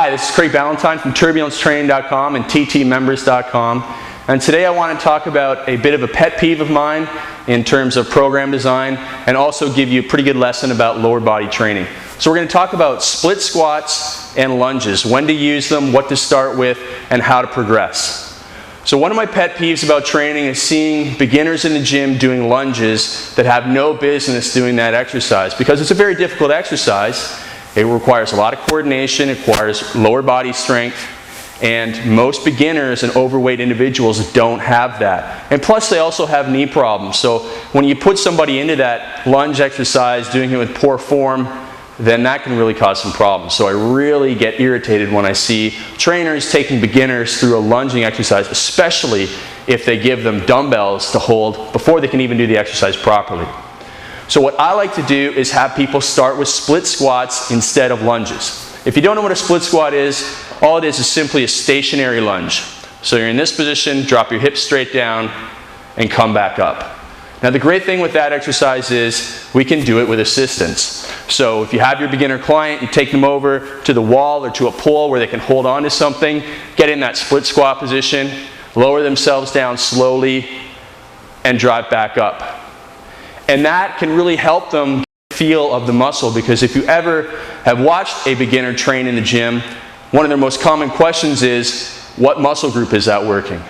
Hi, this is Craig Ballantyne from turbulencetraining.com and ttmembers.com, and today I want to talk about a bit of a pet peeve of mine in terms of program design, and also give you a pretty good lesson about lower body training. So we're going to talk about split squats and lunges, when to use them, what to start with, and how to progress. So one of my pet peeves about training is seeing beginners in the gym doing lunges that have no business doing that exercise, because it's a very difficult exercise. It requires a lot of coordination, it requires lower body strength, and most beginners and overweight individuals don't have that. And plus they also have knee problems. So when you put somebody into that lunge exercise, doing it with poor form, then that can really cause some problems. So I really get irritated when I see trainers taking beginners through a lunging exercise, especially if they give them dumbbells to hold before they can even do the exercise properly. So what I like to do is have people start with split squats instead of lunges. If you don't know what a split squat is, all it is simply a stationary lunge. So you're in this position, drop your hips straight down, and come back up. Now the great thing with that exercise is we can do it with assistance. So if you have your beginner client, you take them over to the wall or to a pole where they can hold on to something, get in that split squat position, lower themselves down slowly, and drive back up. And that can really help them get the feel of the muscle, because if you ever have watched a beginner train in the gym, one of their most common questions is, what muscle group is that working?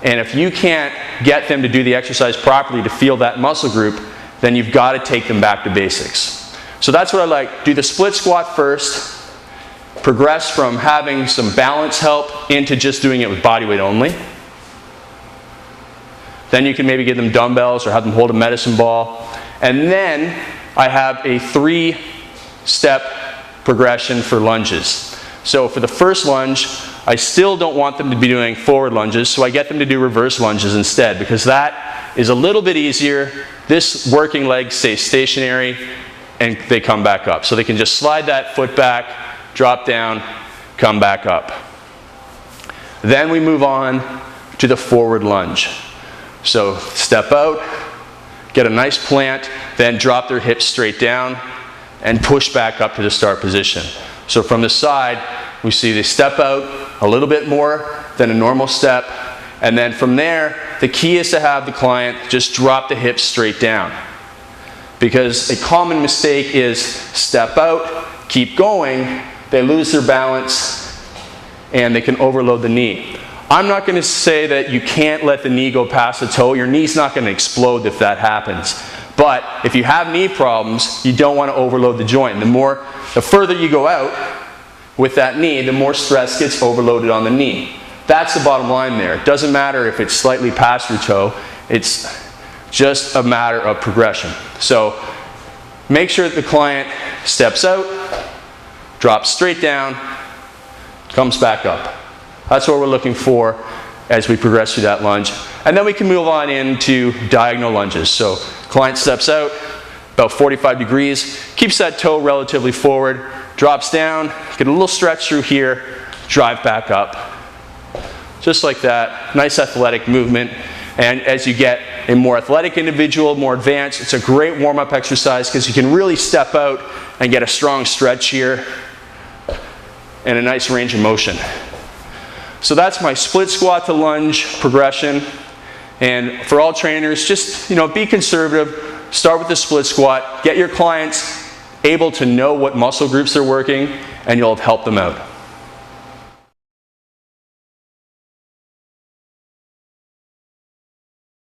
And if you can't get them to do the exercise properly to feel that muscle group, then you've got to take them back to basics. So that's what I like. Do the split squat first, progress from having some balance help into just doing it with body weight only. Then you can maybe give them dumbbells or have them hold a medicine ball. And then I have a 3-step progression for lunges. So for the first lunge, I still don't want them to be doing forward lunges, so I get them to do reverse lunges instead, because that is a little bit easier. This working leg stays stationary and they come back up. So they can just slide that foot back, drop down, come back up. Then we move on to the forward lunge. So step out, get a nice plant, then drop their hips straight down and push back up to the start position. So from the side, we see they step out a little bit more than a normal step, and then from there, the key is to have the client just drop the hips straight down. Because a common mistake is step out, keep going, they lose their balance, and they can overload the knee. I'm not going to say that you can't let the knee go past the toe. Your knee's not going to explode if that happens. But if you have knee problems, you don't want to overload the joint. The further you go out with that knee, the more stress gets overloaded on the knee. That's the bottom line there. It doesn't matter if it's slightly past your toe. It's just a matter of progression. So make sure that the client steps out, drops straight down, comes back up. That's what we're looking for as we progress through that lunge. And then we can move on into diagonal lunges. So client steps out, about 45 degrees, keeps that toe relatively forward, drops down, get a little stretch through here, drive back up. Just like that, nice athletic movement. And as you get a more athletic individual, more advanced, it's a great warm-up exercise because you can really step out and get a strong stretch here and a nice range of motion. So that's my split squat to lunge progression. And for all trainers, just be conservative. Start with the split squat. Get your clients able to know what muscle groups they're working, and you'll help them out.